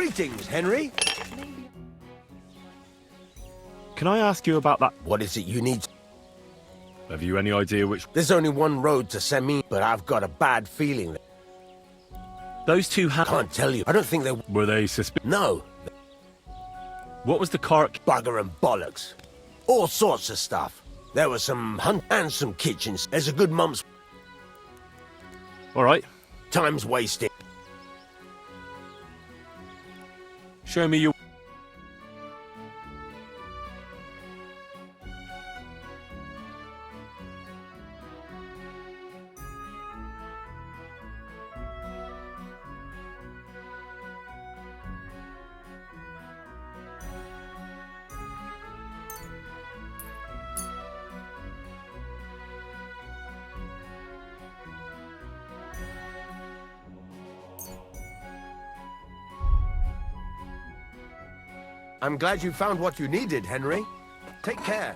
Greetings, Henry. Can I ask you about that? What is it you need? Have you any idea which... There's only one road to Semi, but I've got a bad feeling. Those two Can't tell you. I don't think they... Were they suspicious? No. What was the cart... Bugger and bollocks. All sorts of stuff. There was some hunt and some kitchens. There's a good month's... All right. Time's wasted. Show me your... I'm glad you found what you needed, Henry. Take care.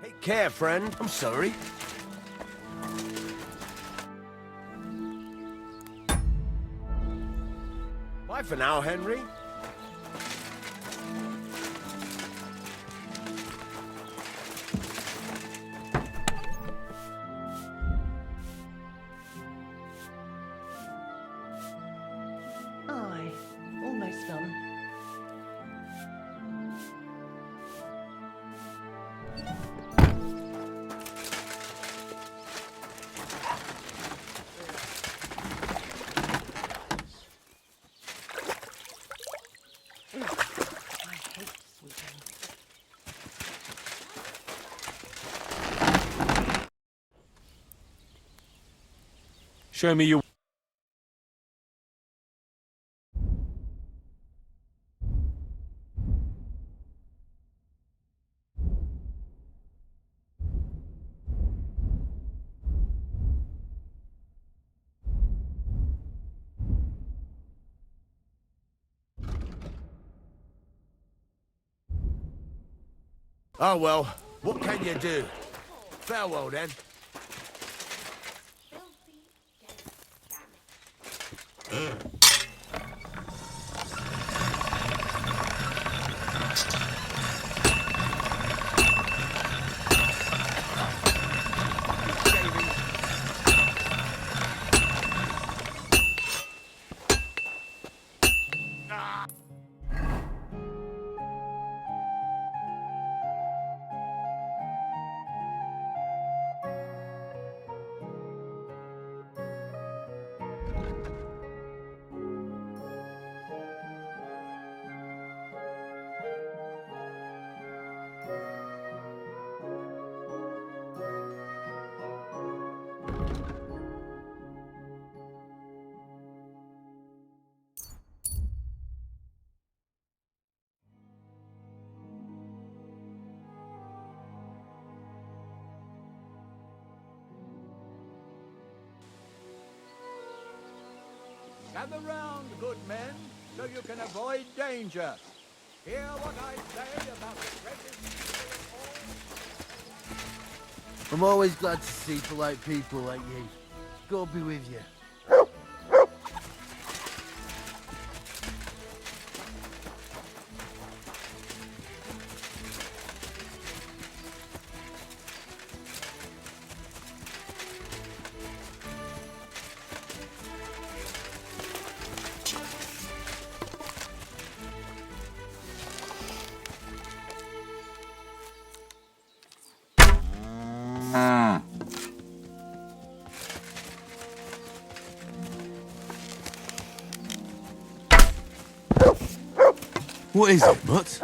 Take care, friend. I'm sorry. Bye for now, Henry. Aye, almost done. Show me your... Oh well, what can you do? Farewell then. Gather round, good men, so you can avoid danger. Hear what I say about the greatest of all. I'm always glad to see polite people like you. God be with you. What is it, Mutt?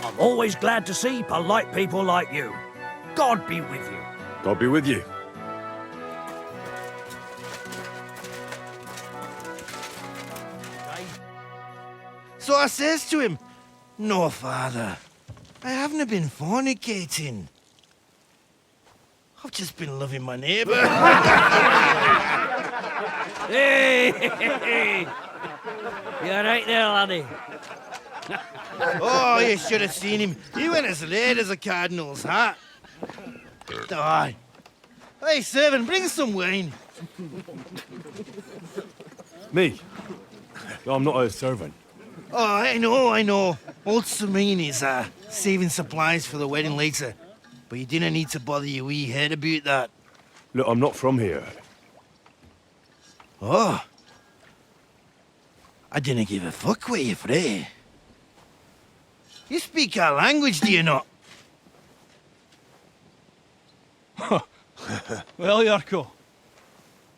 I'm always glad to see polite people like you. God be with you. God be with you. So I says to him, "No, father, I haven't been fornicating. I've just been loving my neighbour." Hey! You alright there, laddie? Oh, you should have seen him. He went as red as a cardinal's hat. Aye. Hey, servant, bring some wine. Me? I'm not a servant. Oh, I know. Old Serene is saving supplies for the wedding later. But you didn't need to bother your wee head about that. Look, I'm not from here. Oh. I didn't give a fuck what you're frae. You speak our language, do you not? Well, Yarko,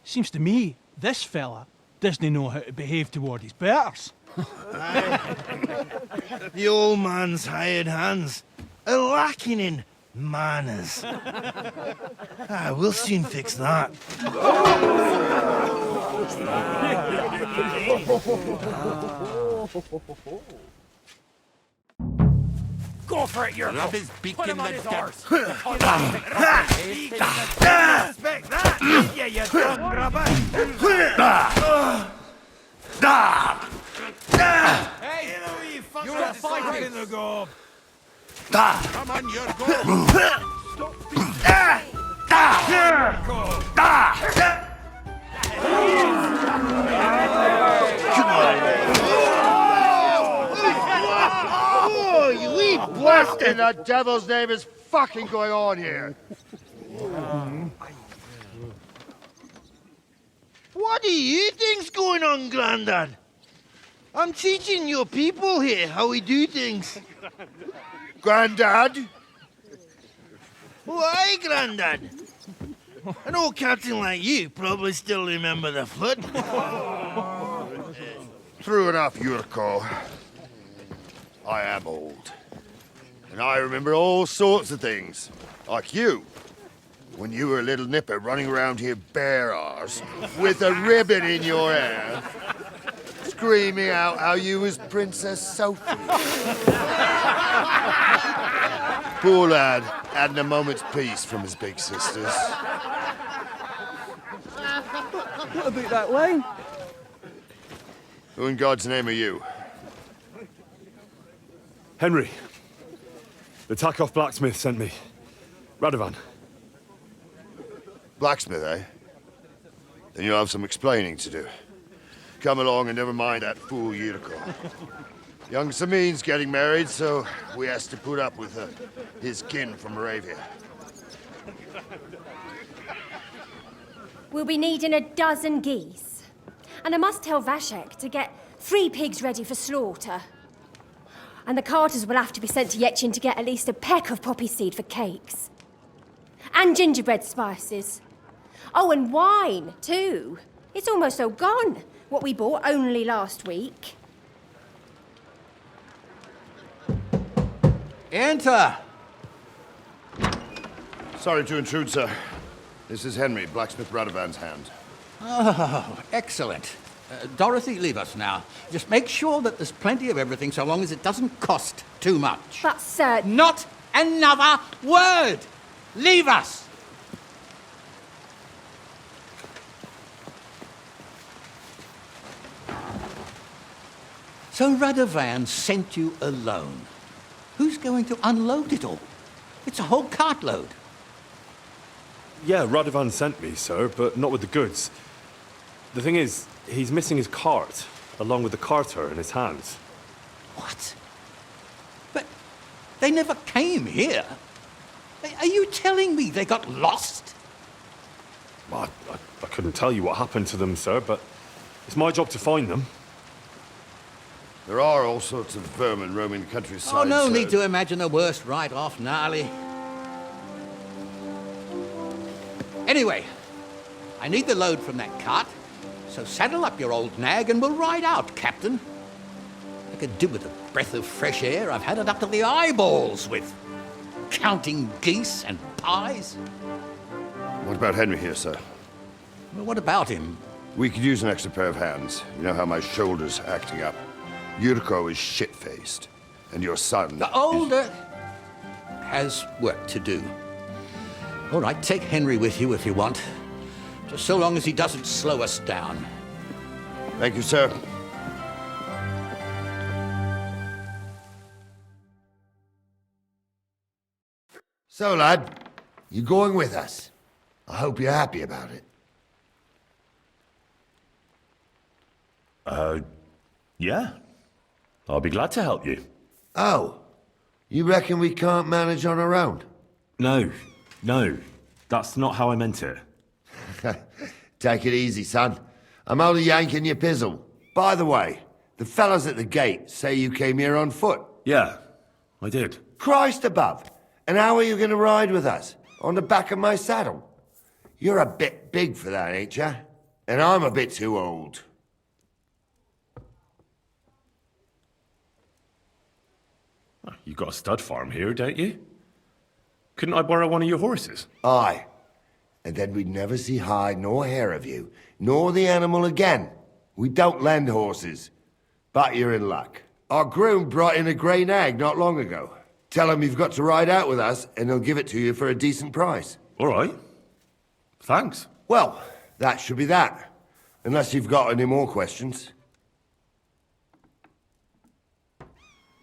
seems to me this fella doesn't know how to behave toward his betters. The old man's hired hands are lacking in manners. We'll soon fix that. Go for it, you're Rub his beak in the depths. Expect that, yeah, you dumb grubber. Hey, you fucker, fighting in the gob. Come on, you're going. Oh, you wee What in the devil's name is fucking going on here? What do you think's going on, Grandad? I'm teaching your people here how we do things. Grandad? Why, Grandad? An old captain like you probably still remember the flood. True enough, Yurko. I am old. And I remember all sorts of things. Like you. When you were a little nipper running around here bare arse, with a ribbon in your hair, screaming out how you was Princess Sophie. Poor lad, hadn't a moment's peace from his big sisters. What about that line? Who in God's name are you? Henry. The Takeoff blacksmith sent me. Radovan. Blacksmith, eh? Then you'll have some explaining to do. Come along and never mind that fool Yurko. Young Samin's getting married, so we has to put up with his kin from Moravia. We'll be needing a dozen geese. And I must tell Vashek to get 3 pigs ready for slaughter. And the carters will have to be sent to Yetchin to get at least a peck of poppy seed for cakes. And gingerbread spices. Oh, and wine, too. It's almost all gone, what we bought only last week. Enter! Sorry to intrude, sir. This is Henry, blacksmith Radovan's hand. Oh, excellent. Dorothy, leave us now. Just make sure that there's plenty of everything so long as it doesn't cost too much. But, sir... Not another word! Leave us! So Radovan sent you alone. Who's going to unload it all? It's a whole cartload. Yeah, Radovan sent me, sir, but not with the goods. The thing is, he's missing his cart, along with the carter in his hands. What? But they never came here. Are you telling me they got lost? Well, I couldn't tell you what happened to them, sir, but it's my job to find them. There are all sorts of vermin roaming the countryside. Oh, no sir. need to imagine the worst right off, gnarly. Anyway, I need the load from that cart, so saddle up your old nag and we'll ride out, Captain. I could do with a breath of fresh air. I've had it up to the eyeballs with counting geese and pies. What about Henry here, sir? Well, what about him? We could use an extra pair of hands. You know how my shoulder's acting up. Yurko is shit-faced, and your son... The older has work to do. All right, take Henry with you if you want. Just so long as he doesn't slow us down. Thank you, sir. So, lad, you going with us? I hope you're happy about it. Yeah. I'll be glad to help you. Oh, you reckon we can't manage on our own? No, that's not how I meant it. Take it easy, son. I'm only yanking your pizzle. By the way, the fellas at the gate say you came here on foot. Yeah, I did. Christ above! And how are you going to ride with us? On the back of my saddle? You're a bit big for that, ain't ya? And I'm a bit too old. You've got a stud farm here, don't you? Couldn't I borrow one of your horses? Aye. And then we'd never see hide nor hair of you, nor the animal again. We don't lend horses. But you're in luck. Our groom brought in a grey nag not long ago. Tell him you've got to ride out with us, and he'll give it to you for a decent price. All right. Thanks. Well, that should be that. Unless you've got any more questions.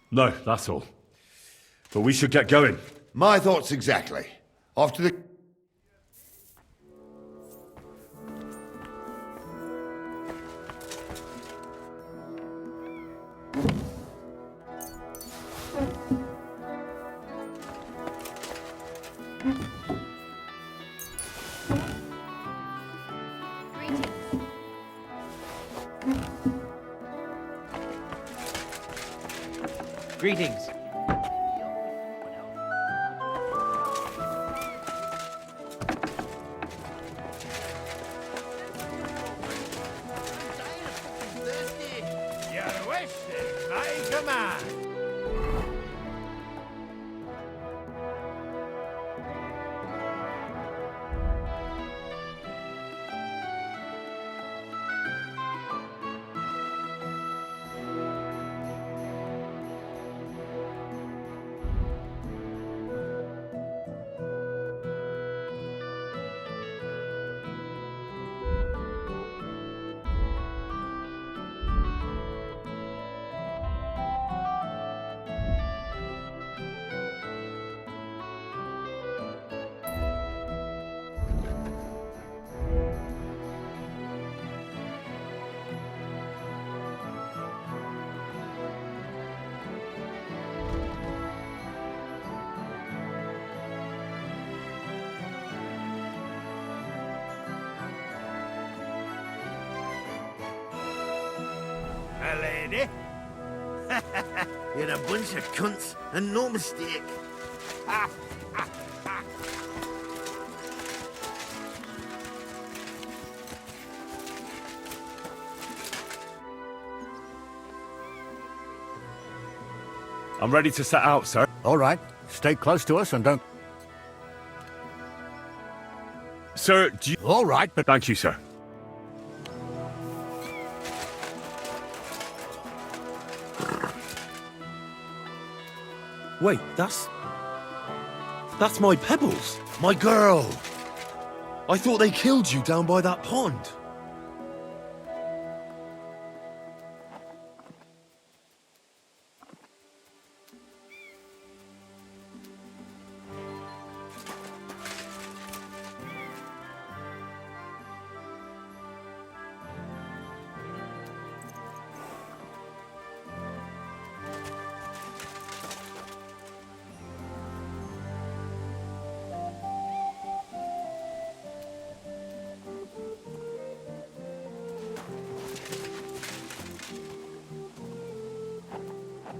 No, that's all. But we should get going. My thoughts exactly. Off to the... Greetings. Your wish is my command. my lady. You're a bunch of cunts, and no mistake. I'm ready to set out, sir. All right. Stay close to us and don't... Sir, do you... All right, but... Thank you, sir. Wait, that's my Pebbles. My girl. I thought they killed you down by that pond.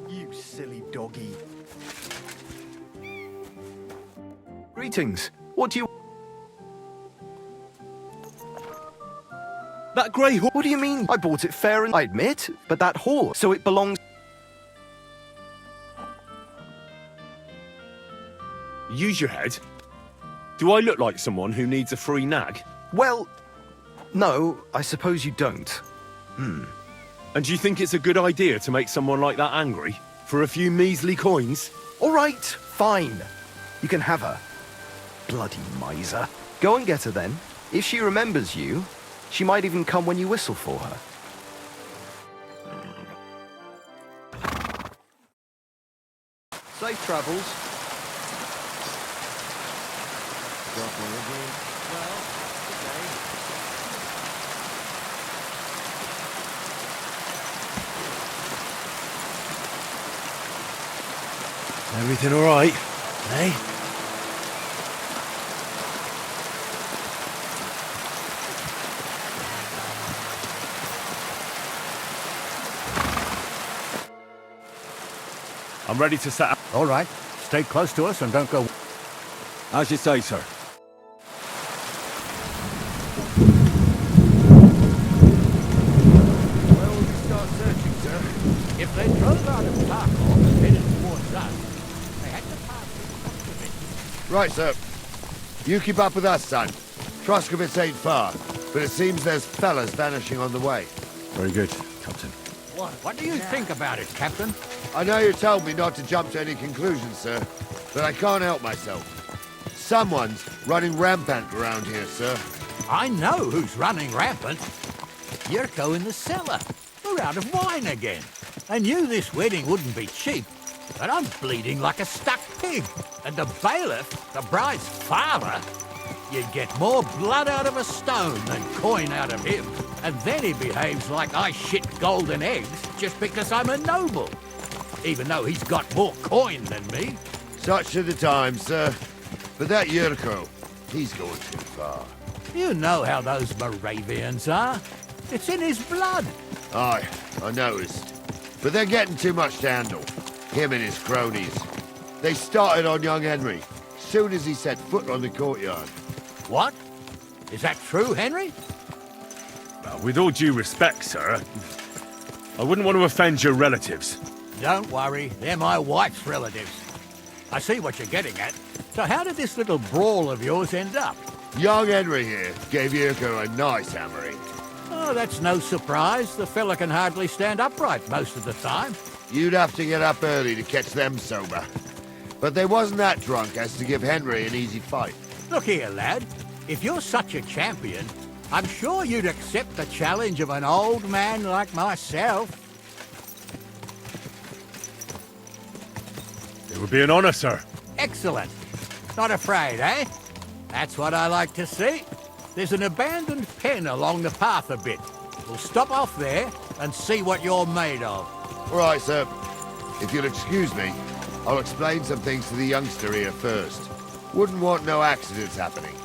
You silly doggy. Greetings. What do you... That grey horse... What do you mean? I bought it fair and... I admit, but that horse, so it belongs... Use your head. Do I look like someone who needs a free nag? Well, no, I suppose you don't. And do you think it's a good idea to make someone like that angry? For a few measly coins? All right, fine. You can have her. Bloody miser. Go and get her then. If she remembers you, she might even come when you whistle for her. Safe travels. Everything all right, eh? I'm ready to set out. All right. Stay close to us and don't go... As you say, sir. Where will we start searching, sir? If they drove out of Tarkov and headed towards us, they had to pass through Troskovitz. Right, sir. You keep up with us, son. Troskovitz ain't far, but it seems there's fellas vanishing on the way. Very good, Captain. What do you think about it, Captain? I know you told me not to jump to any conclusions, sir, but I can't help myself. Someone's running rampant around here, sir. I know who's running rampant. Yurko in the cellar. We're out of wine again. I knew this wedding wouldn't be cheap, but I'm bleeding like a stuck pig. And the bailiff, the bride's father, you'd get more blood out of a stone than coin out of him. And then he behaves like I shit golden eggs just because I'm a noble. Even though he's got more coin than me. Such are the times, sir. But that Yurko, he's going too far. You know how those Moravians are. It's in his blood. Aye, I noticed. But they're getting too much to handle. Him and his cronies. They started on young Henry, soon as he set foot on the courtyard. What? Is that true, Henry? With all due respect, sir, I wouldn't want to offend your relatives. Don't worry, they're my wife's relatives. I see what you're getting at. So how did this little brawl of yours end up? Young Henry here gave Yurko a nice hammering. Oh, that's no surprise. The fella can hardly stand upright most of the time. You'd have to get up early to catch them sober. But they wasn't that drunk as to give Henry an easy fight. Look here, lad. If you're such a champion, I'm sure you'd accept the challenge of an old man like myself. It would be an honor, sir. Excellent. Not afraid, eh? That's what I like to see. There's an abandoned pen along the path a bit. We'll stop off there and see what you're made of. All right, sir. If you'll excuse me, I'll explain some things to the youngster here first. Wouldn't want no accidents happening.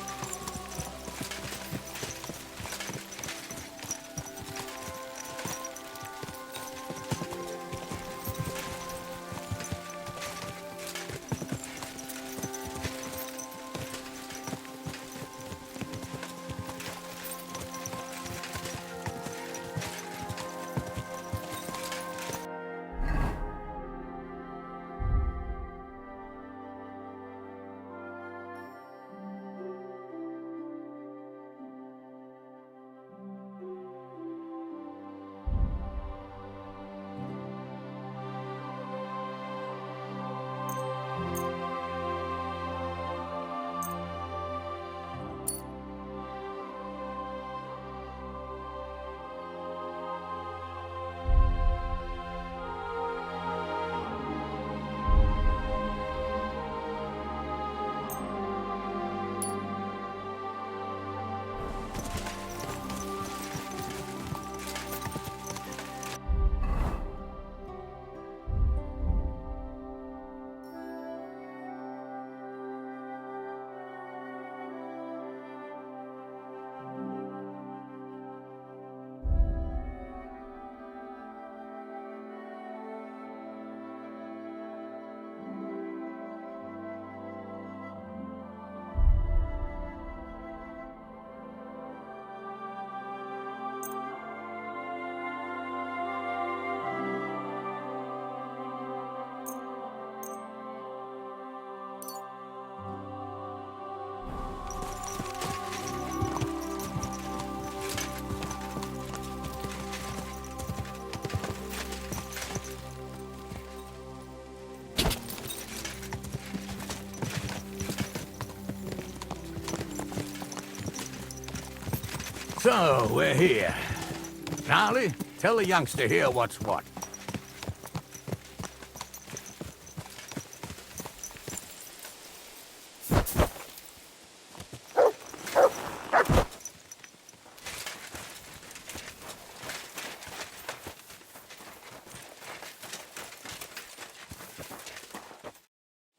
So, we're here. Gnarly, tell the youngster here what's what.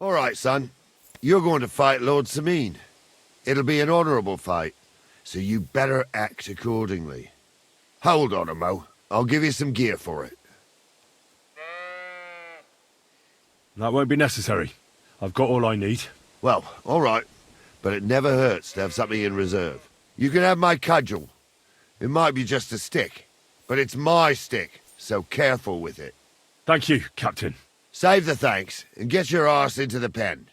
All right, son. You're going to fight Lord Sameen. It'll be an honorable fight, so you better act accordingly. Hold on, Mo. I'll give you some gear for it. That won't be necessary. I've got all I need. Well, all right. But it never hurts to have something in reserve. You can have my cudgel. It might be just a stick, but it's my stick, so careful with it. Thank you, Captain. Save the thanks, and get your arse into the pen.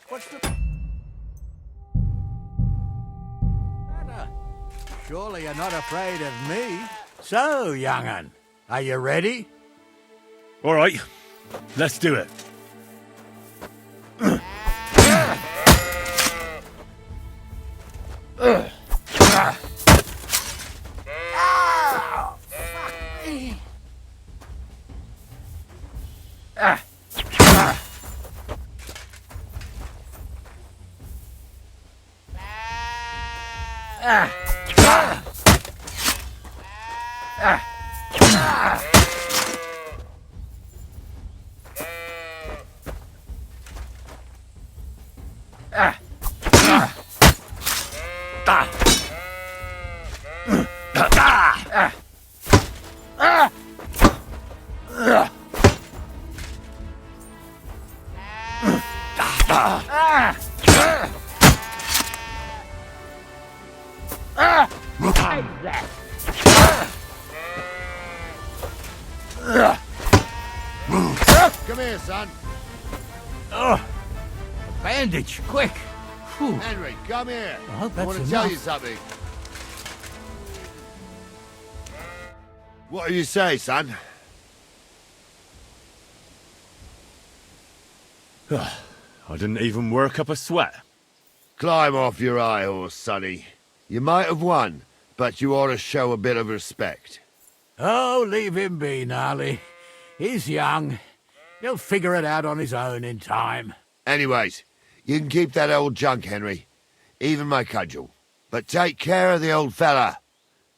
What's the matter? Surely you're not afraid of me. So, young'un, are you ready? All right, let's do it. Come here, son. Bandage, quick! Whew. Henry, come here. I hope I that's want to tell enough. you something. What do you say, son? I didn't even work up a sweat. Climb off your high horse, sonny. You might have won, but you ought to show a bit of respect. Oh, leave him be, Gnarly. He's young. He'll figure it out on his own in time. Anyways, you can keep that old junk, Henry. Even my cudgel. But take care of the old fella.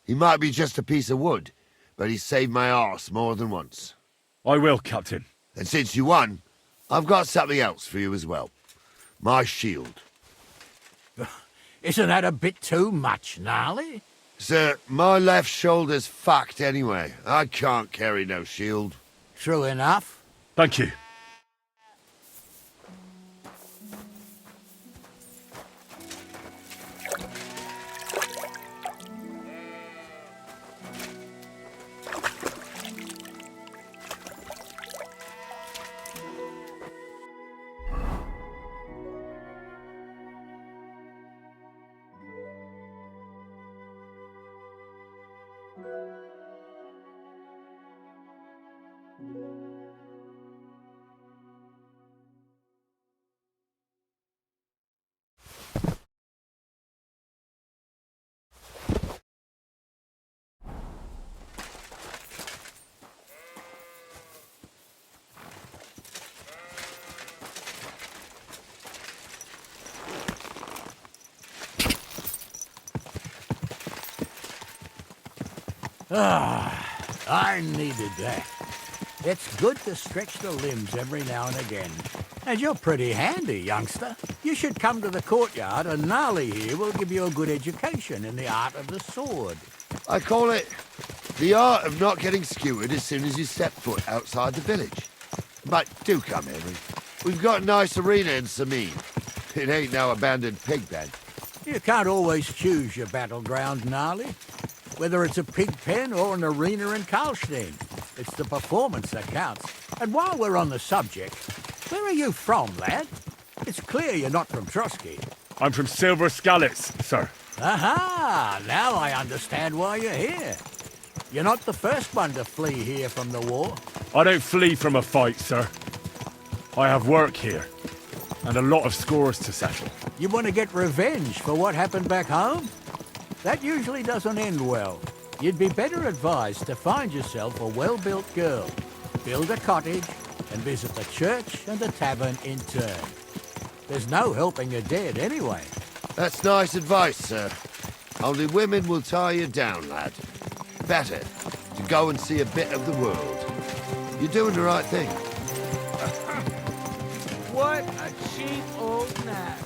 He might be just a piece of wood, but he's saved my arse more than once. I will, Captain. And since you won, I've got something else for you as well. My shield. Isn't that a bit too much, Gnarly? Sir, my left shoulder's fucked anyway. I can't carry no shield. True enough. Thank you. I needed that. It's good to stretch the limbs every now and again. And you're pretty handy, youngster. You should come to the courtyard, and Gnarly here will give you a good education in the art of the sword. I call it the art of not getting skewered as soon as you step foot outside the village. But do come, Henry. We've got a nice arena in Sameen. It ain't no abandoned pig pen. You can't always choose your battleground, Gnarly. Whether it's a pig pen or an arena in Karlstein, it's the performance that counts. And while we're on the subject, where are you from, lad? It's clear you're not from Trotsky. I'm from Silver Skalitz, sir. Aha! Now I understand why you're here. You're not the first one to flee here from the war. I don't flee from a fight, sir. I have work here, and a lot of scores to settle. You want to get revenge for what happened back home? That usually doesn't end well. You'd be better advised to find yourself a well-built girl, build a cottage, and visit the church and the tavern in turn. There's no helping a dead anyway. That's nice advice, sir. Only women will tie you down, lad. Better to go and see a bit of the world. You're doing the right thing. What a cheap old nag.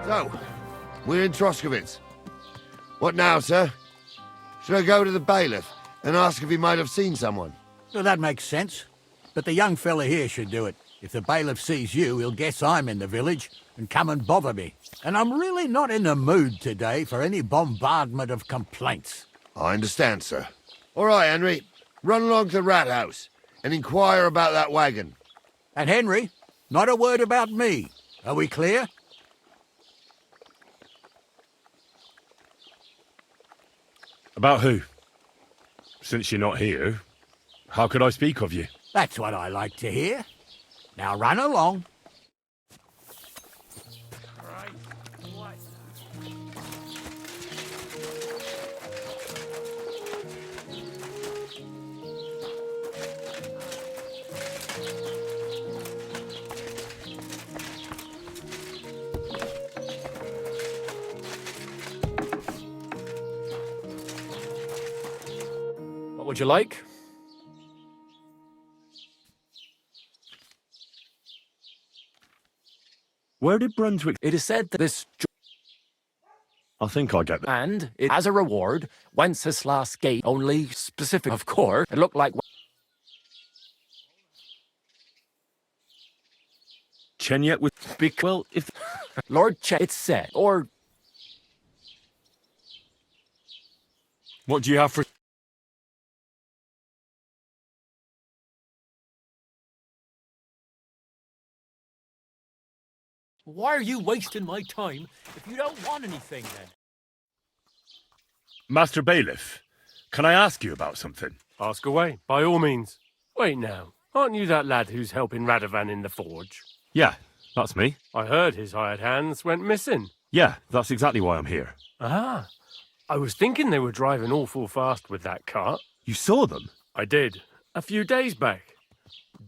So, we're in Troskowitz. What now, sir? Should I go to the bailiff and ask if he might have seen someone? Well, that makes sense. But the young fella here should do it. If the bailiff sees you, he'll guess I'm in the village and come and bother me. And I'm really not in the mood today for any bombardment of complaints. I understand, sir. All right, Henry. Run along to the rat house and inquire about that wagon. And Henry, not a word about me. Are we clear? About who? Since you're not here, how could I speak of you? That's what I like to hear. Now run along. What would you like? Where did Brunswick... It is said that this... I think I get that. And it, as a reward, Wenceslas gave only specific, of course. It looked like... Chenyet with... Well, if... Lord Chen, it said, or... What do you have for... Why are you wasting my time if you don't want anything, then? Master Bailiff, can I ask you about something? Ask away, by all means. Wait now, aren't you that lad who's helping Radovan in the forge? Yeah, that's me. I heard his hired hands went missing. Yeah, that's exactly why I'm here. Ah, I was thinking they were driving awful fast with that cart. You saw them? I did, a few days back.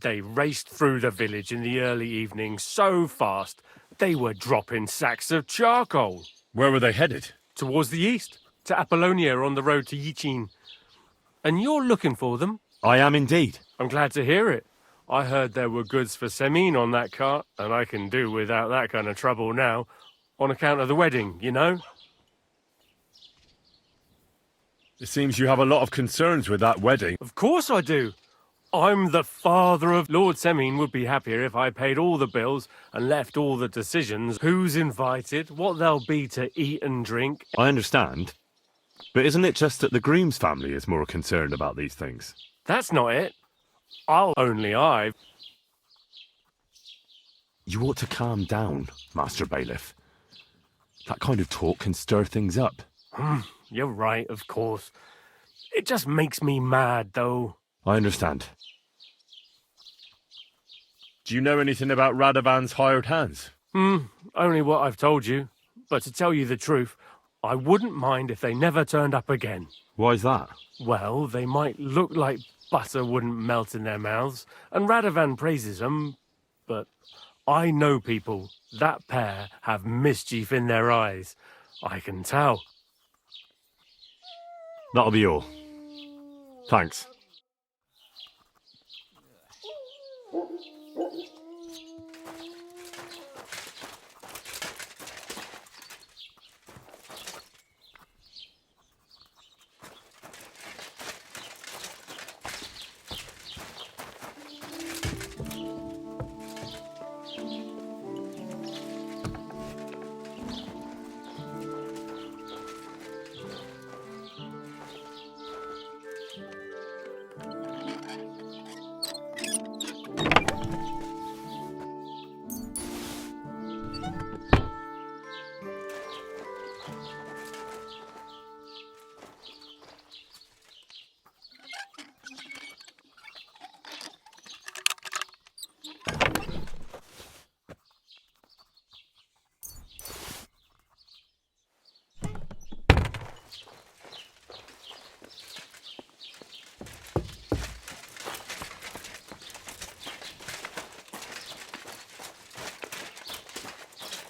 They raced through the village in the early evening so fast, they were dropping sacks of charcoal. Where were they headed? Towards the east, to Apollonia on the road to Yichin. And you're looking for them? I am indeed. I'm glad to hear it. I heard there were goods for Semine on that cart, and I can do without that kind of trouble now, on account of the wedding, you know? It seems you have a lot of concerns with that wedding. Of course I do. I'm the father of... Lord Semine would be happier if I paid all the bills and left all the decisions. Who's invited, what there'll be to eat and drink. I understand. But isn't it just that the groom's family is more concerned about these things? That's not it. You ought to calm down, Master Bailiff. That kind of talk can stir things up. You're right, of course. It just makes me mad, though. I understand. Do you know anything about Radovan's hired hands? Only what I've told you. But to tell you the truth, I wouldn't mind if they never turned up again. Why's that? Well, they might look like butter wouldn't melt in their mouths, and Radovan praises them, but I know people. That pair have mischief in their eyes. I can tell. That'll be all. Thanks.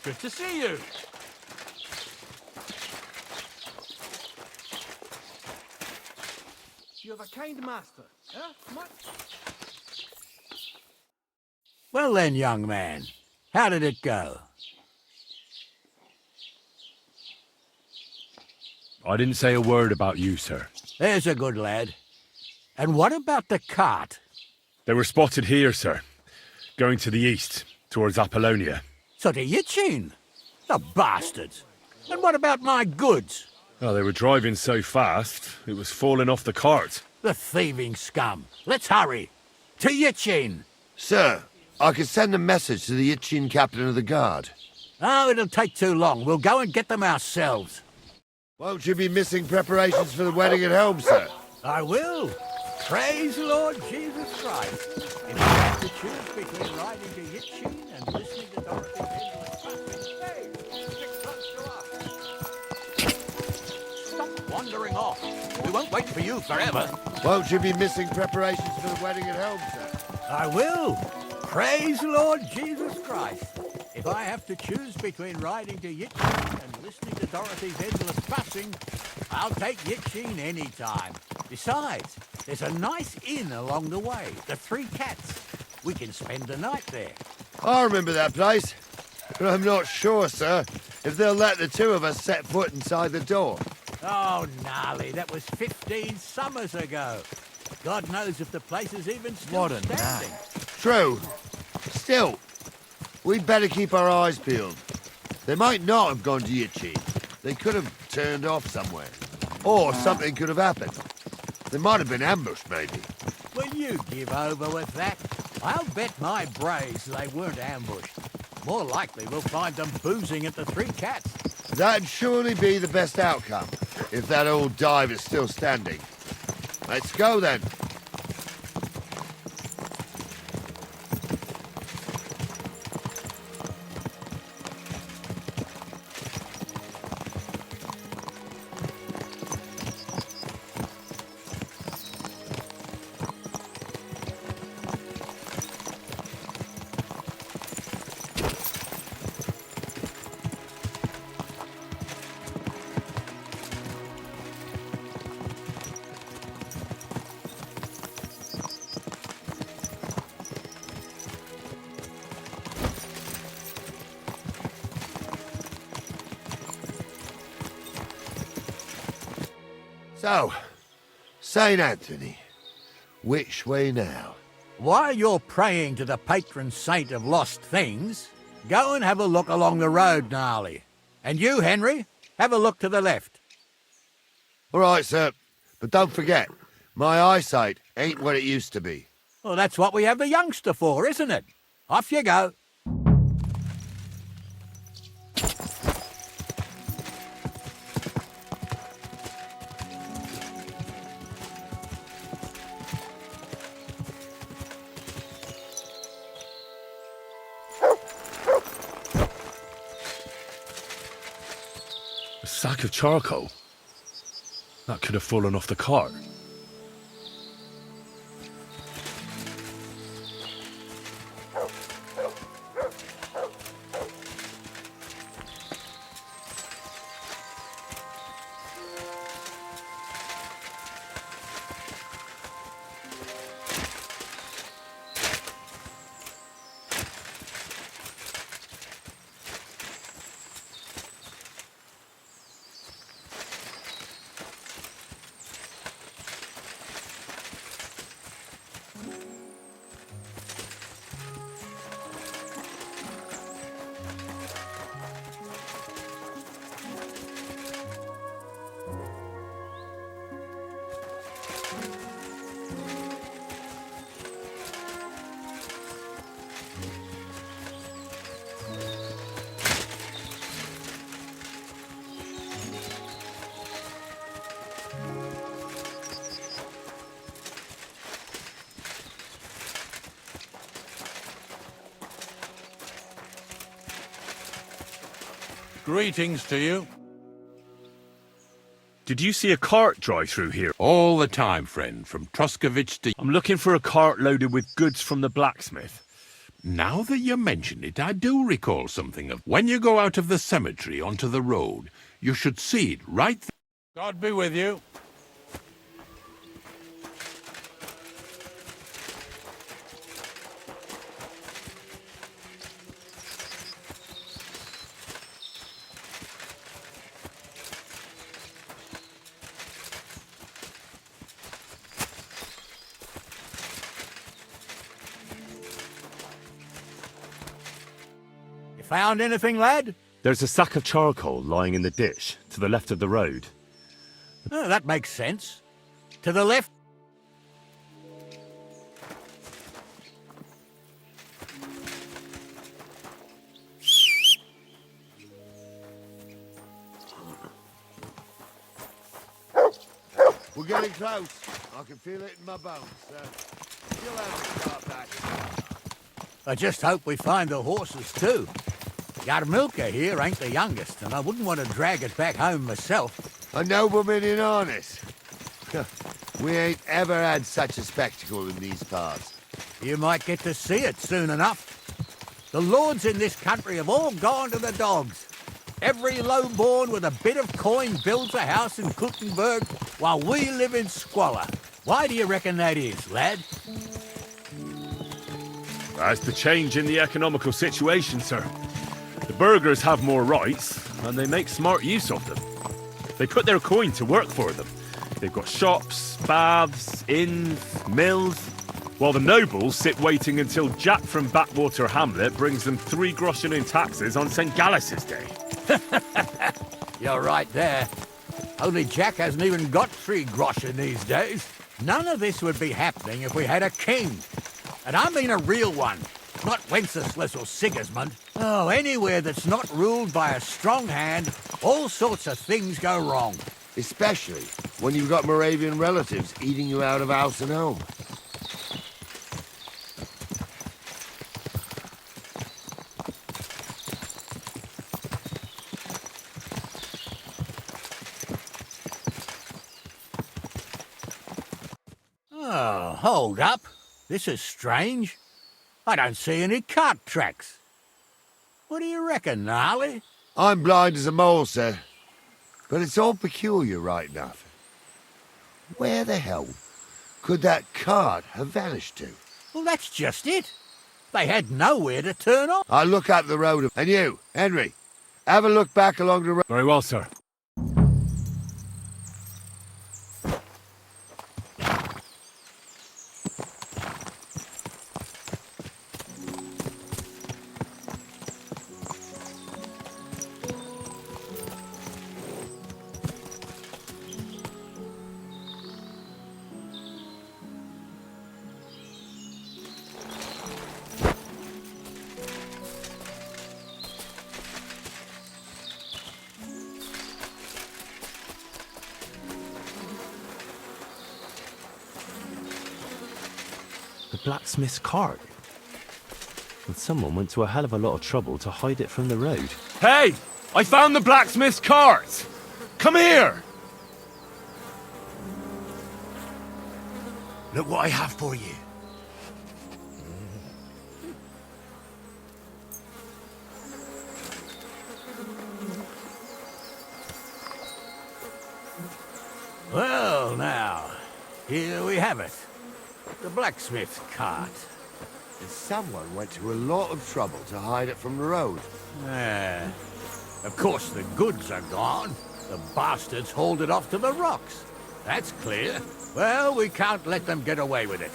Good to see you. You have a kind master, huh? What? Well then, young man, how did it go? I didn't say a word about you, sir. There's a good lad. And what about the cart? They were spotted here, sir. Going to the east, towards Apollonia. So to Yitchin? The bastards! And what about my goods? Oh, they were driving so fast, it was falling off the cart. The thieving scum. Let's hurry. To Yitchin! Sir, I could send a message to the Itchin captain of the guard. Oh, it'll take too long. We'll go and get them ourselves. Won't you be missing preparations for the wedding at home, sir? I will. Praise the Lord Jesus Christ. If I have to choose between riding to Yitchin and listening to Dorothy's endless passing, hey, stick close to us. Stop wandering off. We won't wait for you forever. Won't you be missing preparations for the wedding at home, sir? I will. Praise the Lord Jesus Christ. If I have to choose between riding to Yitchin and listening to Dorothy's endless passing, I'll take Yitchin any time. Besides, there's a nice inn along the way, the Three Cats. We can spend the night there. I remember that place, but I'm not sure, sir, if they'll let the two of us set foot inside the door. Oh, gnarly, that was 15 summers ago. God knows if the place is even still standing. True. Still, we'd better keep our eyes peeled. They might not have gone to Yitchin. They could have turned off somewhere. Or something could have happened. They might have been ambushed, maybe. Will you give over with that? I'll bet my brace they weren't ambushed. More likely we'll find them boozing at the Three Cats. That'd surely be the best outcome, if that old dive is still standing. Let's go, then. So, St. Anthony, which way now? While you're praying to the patron saint of lost things, go and have a look along the road, Gnarly. And you, Henry, have a look to the left. All right, sir. But don't forget, my eyesight ain't what it used to be. Well, that's what we have the youngster for, isn't it? Off you go. sack of charcoal. That could have fallen off the cart. Greetings to you. Did you see a cart drive through here? All the time, friend, from Truskovich to... I'm looking for a cart loaded with goods from the blacksmith. Now that you mention it, I do recall something of... When you go out of the cemetery onto the road, you should see it right there. God be with you. Found anything, lad? There's a sack of charcoal lying in the ditch to the left of the road. Oh, that makes sense. To the left. We're getting close. I can feel it in my bones, sir. You'll have to start back. I just hope we find the horses, too. Yarmilka here ain't the youngest, and I wouldn't want to drag it back home myself. A nobleman in harness. We ain't ever had such a spectacle in these parts. You might get to see it soon enough. The lords in this country have all gone to the dogs. Every lowborn with a bit of coin builds a house in Kuttenberg while we live in squalor. Why do you reckon that is, lad? That's the change in the economical situation, sir. The burghers have more rights, and they make smart use of them. They put their coin to work for them. They've got shops, baths, inns, mills, while the nobles sit waiting until Jack from Backwater Hamlet brings them 3 groschen in taxes on St. Gallus's Day. You're right there. Only Jack hasn't even got 3 groschen these days. None of this would be happening if we had a king. And I mean a real one. Not Wenceslas or Sigismund. Oh, anywhere that's not ruled by a strong hand, all sorts of things go wrong. Especially when you've got Moravian relatives eating you out of house and home. Oh, hold up. This is strange. I don't see any cart tracks. What do you reckon, Gnarly? I'm blind as a mole, sir. But it's all peculiar right enough. Where the hell could that cart have vanished to? Well, that's just it. They had nowhere to turn off. I'll look up the road. And you, Henry, have a look back along the road. Very well, sir. The blacksmith's cart. And someone went to a hell of a lot of trouble to hide it from the road. Hey! I found the blacksmith's cart! Come here! Look what I have for you. Well, now, here we have it. The blacksmith's cart. And someone went to a lot of trouble to hide it from the road. Of course, the goods are gone. The bastards hauled it off to the rocks. That's clear. Well, we can't let them get away with it.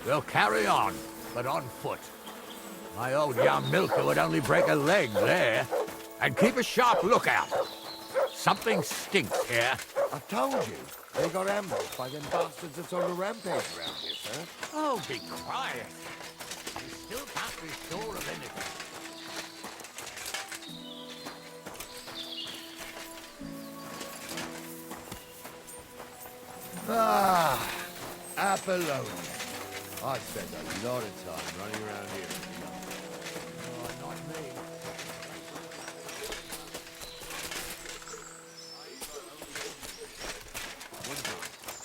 We'll carry on, but on foot. My old young milker would only break a leg there. And keep a sharp lookout. Something stinks here. I told you, they got ambushed by them bastards that's on the rampage around here, sir. Oh, be quiet. You still can't be sure of anything. Ah, Apollonia. I spent a lot of time running around here. Oh, not me.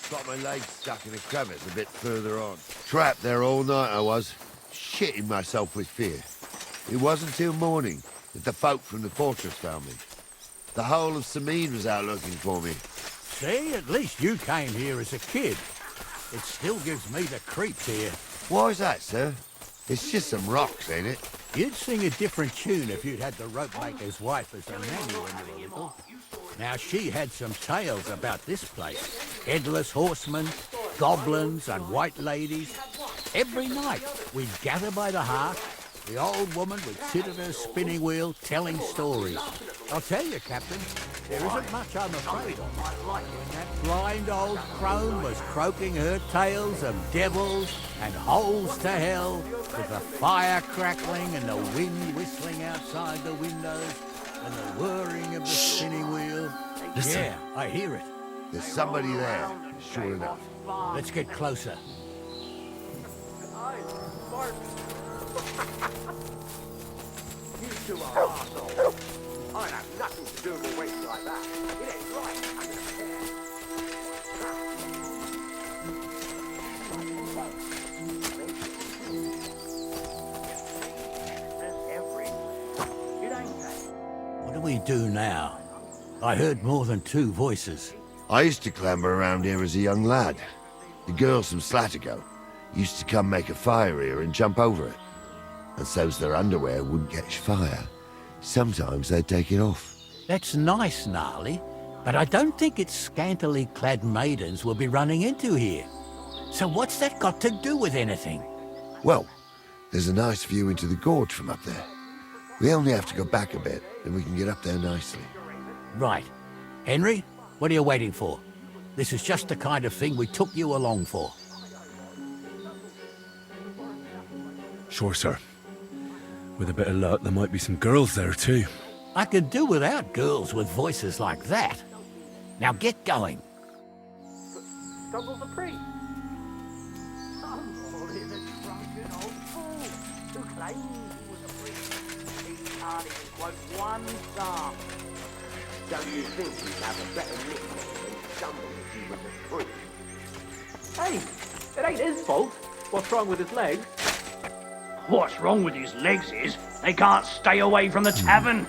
Got my leg stuck in a crevice a bit further on. Trapped there all night I was, shitting myself with fear. It wasn't till morning that the folk from the fortress found me. The whole of Sameen was out looking for me. See, at least you came here as a kid. It still gives me the creeps here. Why's that, sir? It's just some rocks, ain't it? You'd sing a different tune if you'd had the rope maker's wife as a nanny when you were little. Now, she had some tales about this place. Headless horsemen, goblins and white ladies. Every night, we'd gather by the hearth. The old woman would sit at her spinning wheel telling stories. I'll tell you, Captain, there isn't much I'm afraid of. When that blind old crone was croaking her tales of devils and holes to hell, with the fire crackling and the wind whistling outside the windows, and the whirring of the spinning wheel. Listen. Yeah, I hear it. There's somebody there, sure enough. Let's get closer. You two are arseholes. I'd have nothing to do with waste like that. It ain't right. I'm gonna What do we do now? I heard more than two voices. I used to clamber around here as a young lad. The girls from Slattergo used to come make a fire here and jump over it. And so's their underwear wouldn't catch fire. Sometimes they'd take it off. That's nice, Gnarly, but I don't think it's scantily clad maidens we'll be running into here. So what's that got to do with anything? Well, there's a nice view into the gorge from up there. We only have to go back a bit, and we can get up there nicely. Right. Henry, what are you waiting for? This is just the kind of thing we took you along for. Sure, sir. With a bit of luck, there might be some girls there too. I could do without girls with voices like that. Now get going. Stumble's a priest. Stumble is a drunken old fool who claims he was a priest. He can't even quote one psalm. Don't you think you'd have a better nickname than Stumble if he was a priest? Hey, it ain't his fault. What's wrong with his legs? What's wrong with his legs is they can't stay away from the tavern.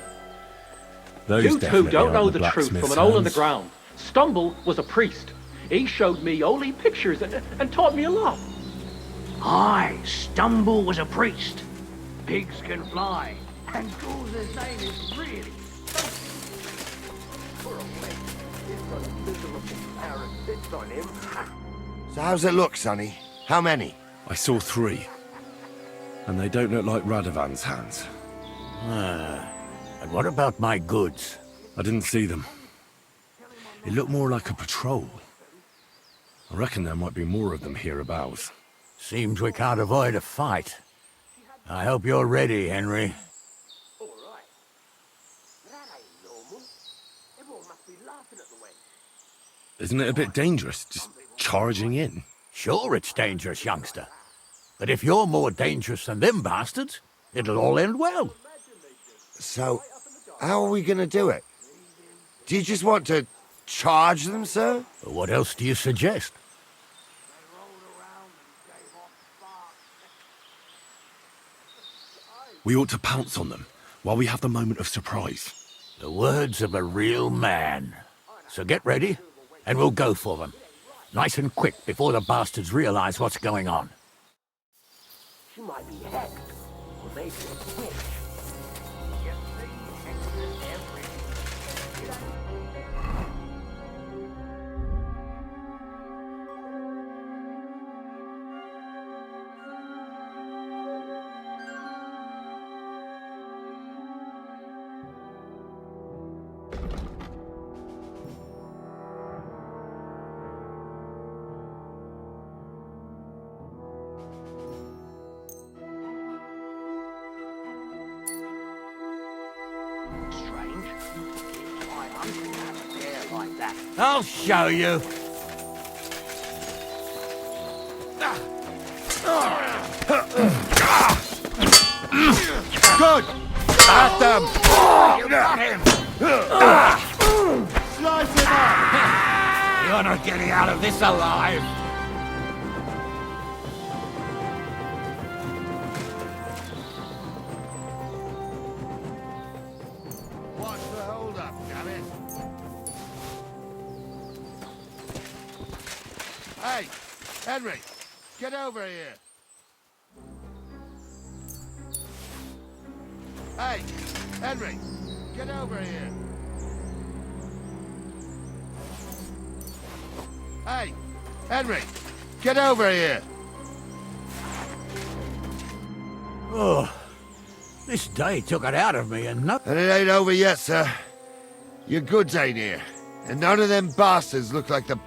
Those You two definitely don't aren't know the the truth from blacksmith's an hole in the hands. ground. Stumble was a priest. He showed me holy pictures and taught me a lot. Aye, Stumble was a priest. Pigs can fly, and Ghoul's name is really... Poor old mate. He's got a miserable pair of bits on him. So how's it look, Sonny? How many? I saw 3. And they don't look like Radovan's hands. And what about my goods? I didn't see them. It looked more like a patrol. I reckon there might be more of them hereabouts. Seems we can't avoid a fight. I hope you're ready, Henry. All right. That ain't normal. Everyone must be laughing at the wench. Isn't it a bit dangerous, just charging in? Sure it's dangerous, youngster. But if you're more dangerous than them bastards, it'll all end well. So, how are we gonna do it? Do you just want to charge them, sir? What else do you suggest? We ought to pounce on them while we have the moment of surprise. The words of a real man. So get ready, and we'll go for them. Nice and quick before the bastards realize what's going on. She might be hexed, or maybe a witch. You see, hexes everywhere. Strange. Why hunting have a hair like that? I'll show you. Good! At them! You got him! Slice him up! You're not getting out of this alive! Watch the hold up, damn it! Hey, Henry, get over here! Hey, Henry, get over here! Hey, Henry, get over here! Oh, this day took it out of me and no... And it ain't over yet, sir. Your goods ain't here. And none of them bastards look like the...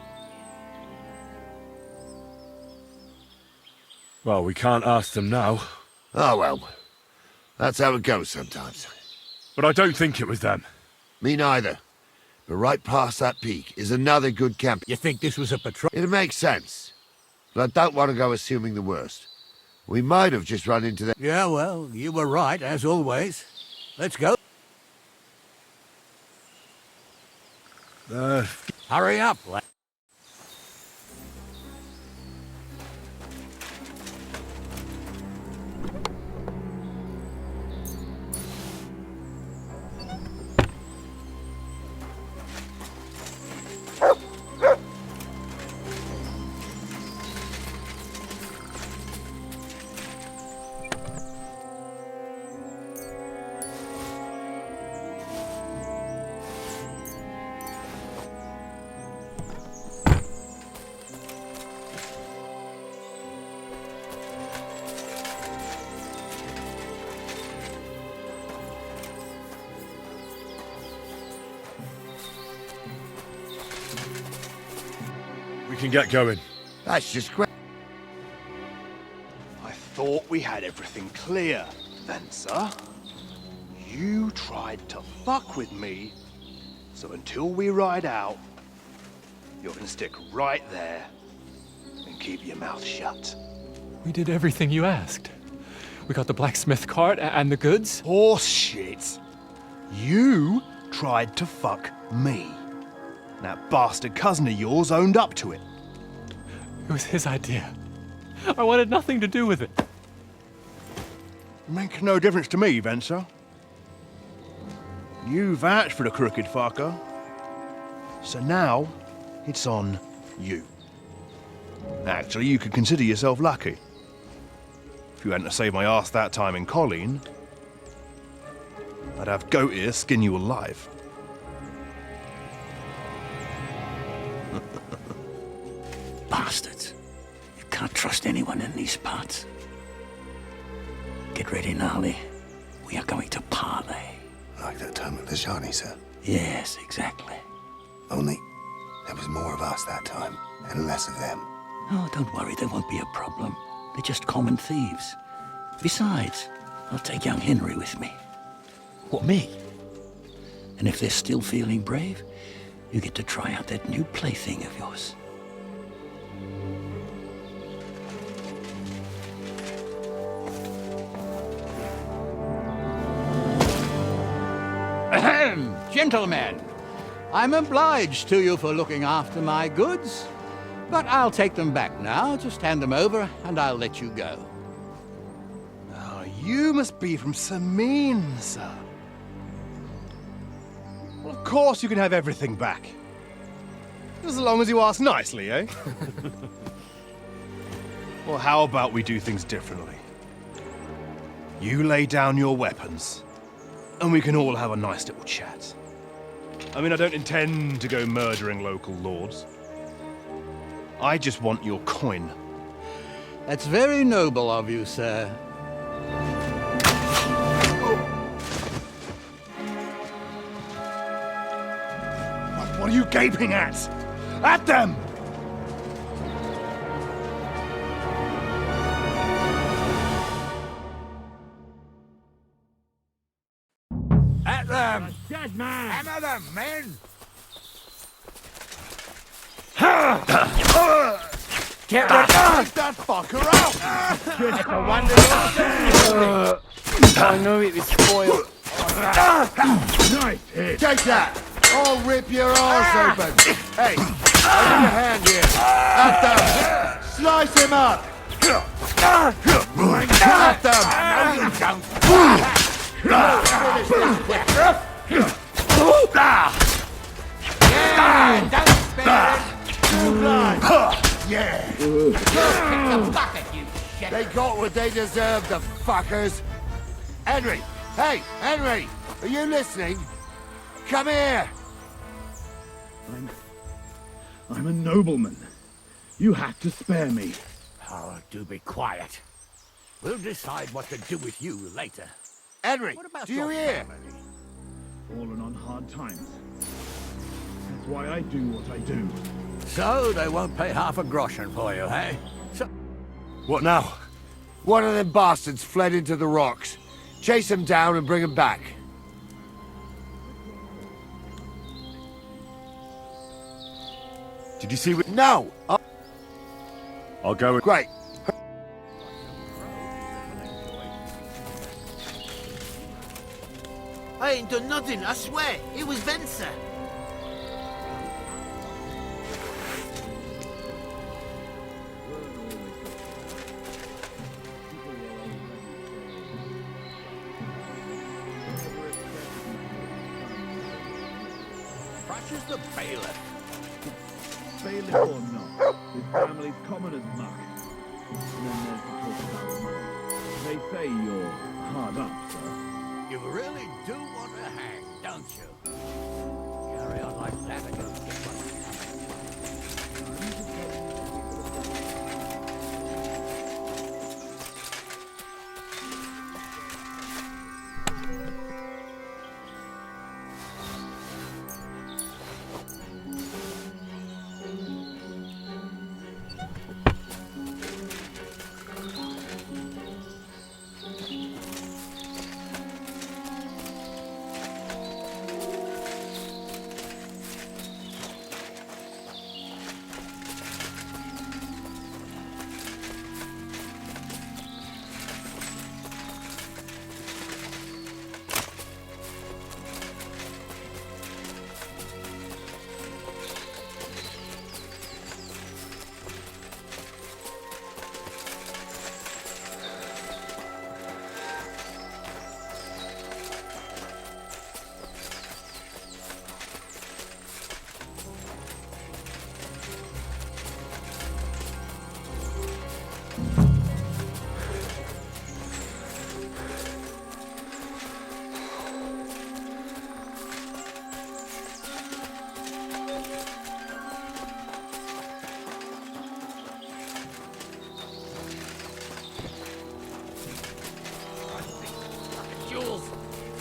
Well, we can't ask them now. Oh, well. That's how it goes sometimes. But I don't think it was them. Me neither. But right past that peak is another good camp. You think this was a patrol? It makes sense. But I don't want to go assuming the worst. We might have just run into them. Yeah, well, you were right, as always. Let's go. Hurry up, lad. We can get going. That's just great. I thought we had everything clear, then, sir. You tried to fuck with me, so until we ride out, you're gonna stick right there and keep your mouth shut. We did everything you asked. We got the blacksmith cart and the goods. Horse shit. You tried to fuck me. That bastard cousin of yours owned up to it. It was his idea. I wanted nothing to do with it. Make no difference to me, Venser. You vouched for the crooked fucker. So now, it's on you. Actually, you could consider yourself lucky. If you hadn't saved my ass that time in Colleen, I'd have goat ear skin you alive. Bastards. You can't trust anyone in these parts. Get ready, Gnarly. We are going to parley. Like that time at the Shani, sir? Yes, exactly. Only there was more of us that time, and less of them. Oh, don't worry, there won't be a problem. They're just common thieves. Besides, I'll take young Henry with me. What, me? And if they're still feeling brave, you get to try out that new plaything of yours. Ahem! Gentlemen, I'm obliged to you for looking after my goods. But I'll take them back now. Just hand them over, and I'll let you go. Oh, you must be from Samin, sir. Well, of course you can have everything back. As long as you ask nicely, eh? Well, how about we do things differently? You lay down your weapons, and we can all have a nice little chat. I mean, I don't intend to go murdering local lords. I just want your coin. That's very noble of you, sir. What are you gaping at? At them! At them! Dead man! Hammer them, men! Get that fucker out! Just a wonderful I know it was spoiled. Nice hit! Take that! I'll rip your arse open! Hey, I need a hand here. At them! Slice him up! At them! No, you don't! Yeah, don't spare it! Yeah! The bucket, you shit! They got what they deserved, the fuckers! Henry! Hey, Henry! Are you listening? Come here! I'm a nobleman. You have to spare me. Oh, do be quiet. We'll decide what to do with you later. Henry, What about do you your hear? family? Fallen on hard times. That's why I do what I do. So they won't pay half a groschen for you, eh? So What now? One of them bastards fled into the rocks. Chase him down and bring him back. Did you see what... No! I'll go and... Great. I ain't done nothing, I swear. It was Venser. Crushes the bailiff. Bailiff or not, his family's common as muck. And then there's the talk about money. They say you're hard up, sir. You really do want to hang, don't you? Carry on like that and you'll get one.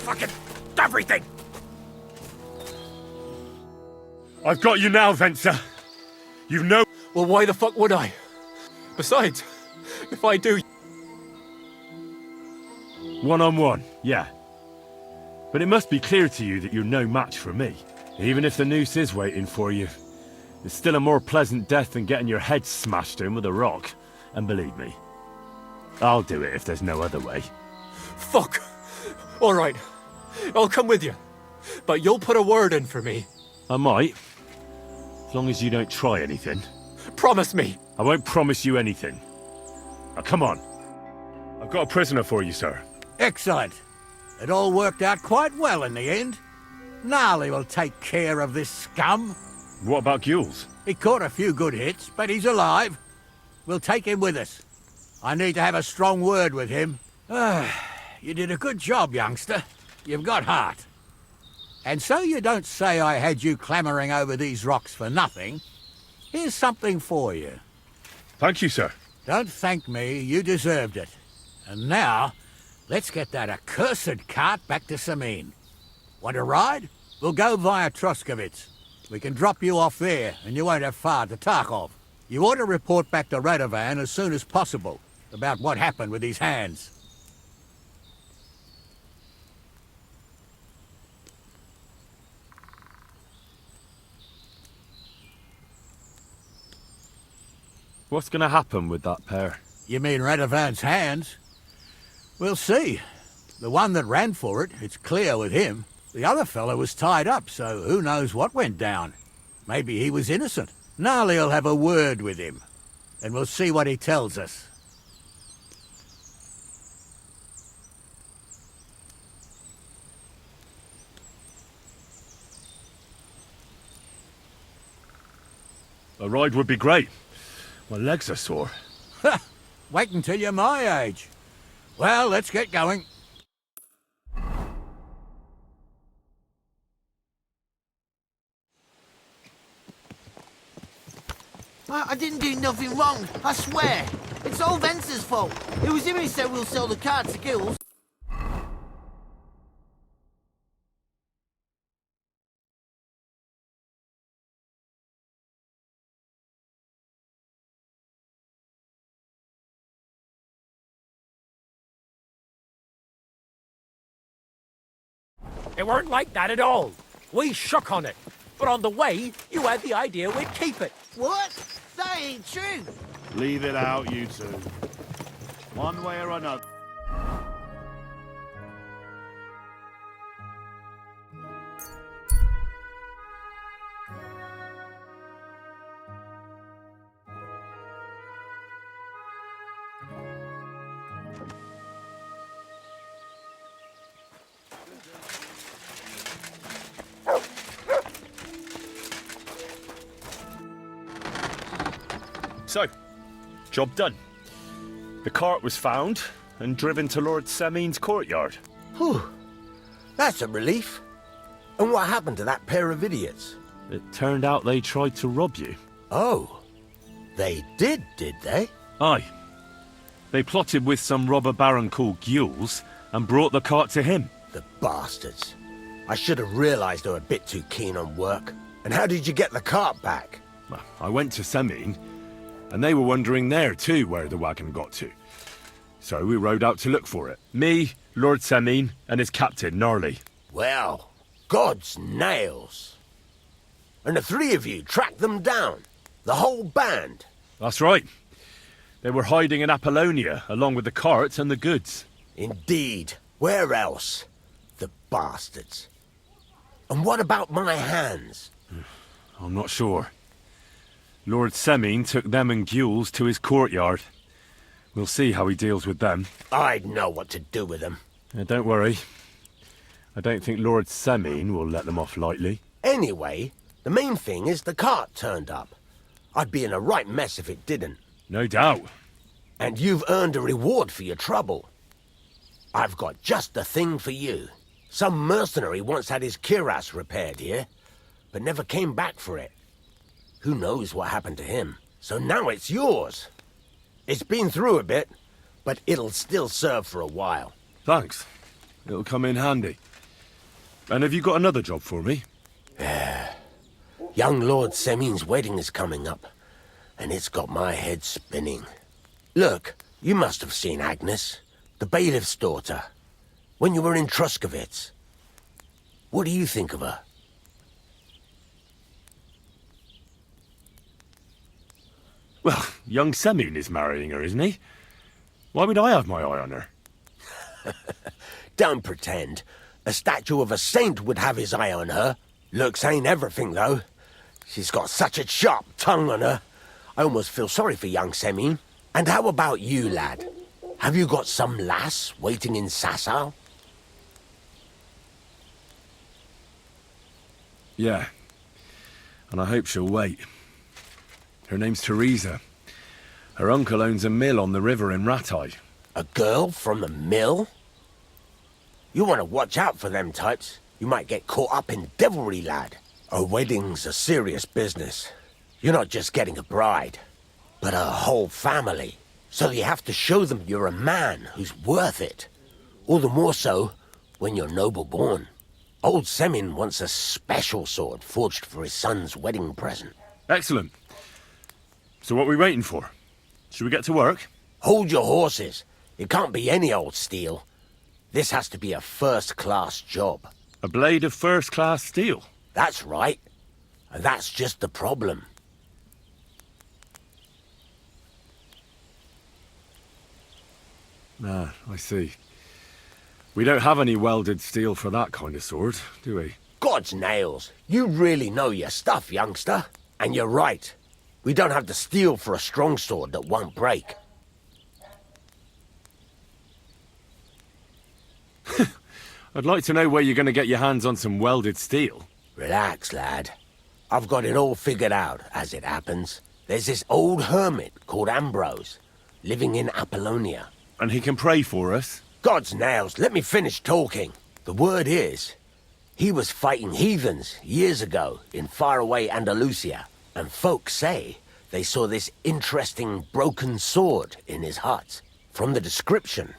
Fucking everything! I've got you now, Venser. You know... Well, why the fuck would I? Besides, if I do... One-on-one, yeah. But it must be clear to you that you're no match for me. Even if the noose is waiting for you, it's still a more pleasant death than getting your head smashed in with a rock. And believe me, I'll do it if there's no other way. Fuck! All right, I'll come with you. But you'll put a word in for me. I might. As long as you don't try anything. Promise me! I won't promise you anything. Now, come on. I've got a prisoner for you, sir. Excellent. It all worked out quite well in the end. Gnarly will take care of this scum. What about Gules? He caught a few good hits, but he's alive. We'll take him with us. I need to have a strong word with him. You did a good job, youngster. You've got heart. And so you don't say I had you clambering over these rocks for nothing. Here's something for you. Thank you, sir. Don't thank me, you deserved it. And now, let's get that accursed cart back to Samin. Want a ride? We'll go via Troskovitz. We can drop you off there, and you won't have far to Tarkov. You ought to report back to Radovan as soon as possible about what happened with his hands. What's going to happen with that pair? You mean Radovan's hands? We'll see. The one that ran for it, it's clear with him. The other fellow was tied up, so who knows what went down. Maybe he was innocent. Gnarly'll have a word with him, and we'll see what he tells us. A ride would be great. My legs are sore. Wait until you're my age. Well, let's get going. I didn't do nothing wrong, I swear. It's all Vence's fault. It was him who said we'll sell the cart to Gills. It weren't like that at all. We shook on it. But on the way, you had the idea we'd keep it. What? That ain't true. Leave it out, you two. One way or another. So, job done. The cart was found and driven to Lord Semin's courtyard. Whew. That's a relief. And what happened to that pair of idiots? It turned out they tried to rob you. Oh. They did they? Aye. They plotted with some robber baron called Gules and brought the cart to him. The bastards. I should have realized they were a bit too keen on work. And how did you get the cart back? Well, I went to Semin, and they were wondering there too where the wagon got to. So we rode out to look for it. Me, Lord Semin, and his captain, Gnarly. Well, God's nails. And the three of you tracked them down? The whole band? That's right. They were hiding in Apollonia, along with the cart and the goods. Indeed. Where else? The bastards. And what about my hands? I'm not sure. Lord Semin took them and Gules to his courtyard. We'll see how he deals with them. I'd know what to do with them. Don't worry. I don't think Lord Semin will let them off lightly. Anyway, the main thing is the cart turned up. I'd be in a right mess if it didn't. No doubt. And you've earned a reward for your trouble. I've got just the thing for you. Some mercenary once had his cuirass repaired here, but never came back for it. Who knows what happened to him? So now it's yours. It's been through a bit, but it'll still serve for a while. Thanks. It'll come in handy. And have you got another job for me? Young Lord Semin's wedding is coming up, and it's got my head spinning. Look, you must have seen Agnes, the bailiff's daughter, when you were in Troskovitz. What do you think of her? Well, young Semin is marrying her, isn't he? Why would I have my eye on her? Don't pretend. A statue of a saint would have his eye on her. Looks ain't everything, though. She's got such a sharp tongue on her. I almost feel sorry for young Semin. And how about you, lad? Have you got some lass waiting in Sasau? Yeah. And I hope she'll wait. Her name's Teresa. Her uncle owns a mill on the river in Ratai. A girl from the mill? You want to watch out for them types. You might get caught up in devilry, lad. A wedding's a serious business. You're not just getting a bride, but a whole family. So you have to show them you're a man who's worth it. All the more so when you're noble-born. Old Semin wants a special sword forged for his son's wedding present. Excellent. So what are we waiting for? Should we get to work? Hold your horses. It can't be any old steel. This has to be a first-class job. A blade of first-class steel? That's right. And that's just the problem. Ah, I see. We don't have any welded steel for that kind of sword, do we? God's nails. You really know your stuff, youngster. And you're right. We don't have the steel for a strong sword that won't break. I'd like to know where you're going to get your hands on some welded steel. Relax, lad. I've got it all figured out, as it happens. There's this old hermit called Ambrose, living in Apollonia. And he can pray for us? God's nails, let me finish talking. The word is, he was fighting heathens years ago in faraway Andalusia, and folks say they saw this interesting broken sword in his hut. From the description,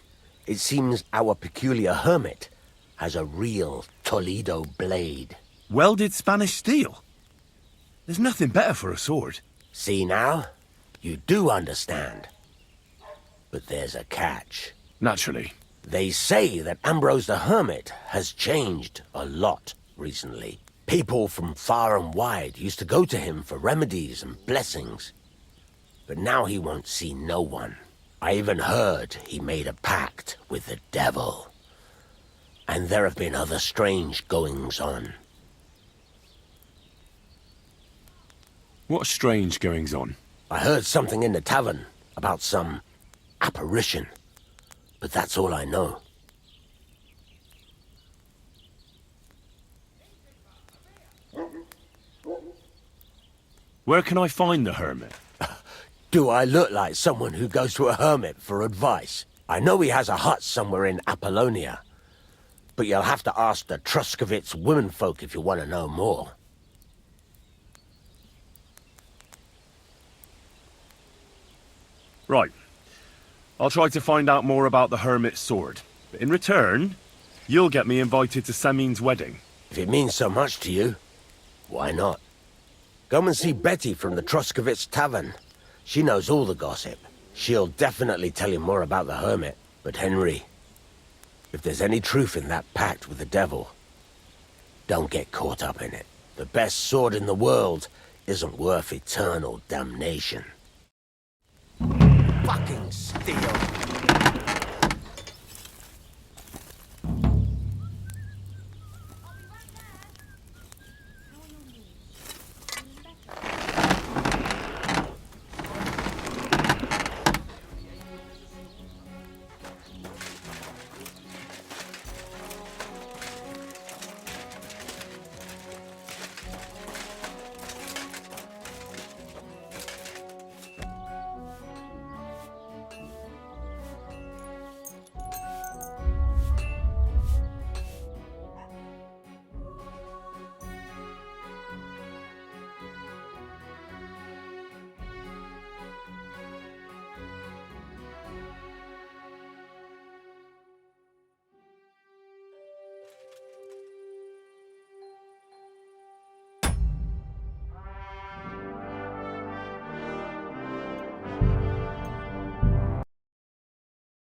it seems our peculiar hermit has a real Toledo blade. Welded Spanish steel? There's nothing better for a sword. See now? You do understand. But there's a catch. Naturally. They say that Ambrose the Hermit has changed a lot recently. People from far and wide used to go to him for remedies and blessings. But now he won't see no one. I even heard he made a pact with the devil. And there have been other strange goings-on. What strange goings-on? I heard something in the tavern about some apparition. But that's all I know. Where can I find the hermit? Do I look like someone who goes to a hermit for advice? I know he has a hut somewhere in Apollonia. But you'll have to ask the Truscovitz womenfolk if you want to know more. Right. I'll try to find out more about the hermit's sword. But in return, you'll get me invited to Semin's wedding. If it means so much to you, why not? Come and see Betty from the Truscovitz Tavern. She knows all the gossip. She'll definitely tell you more about the hermit. But Henry, if there's any truth in that pact with the devil, don't get caught up in it. The best sword in the world isn't worth eternal damnation. Fucking steel!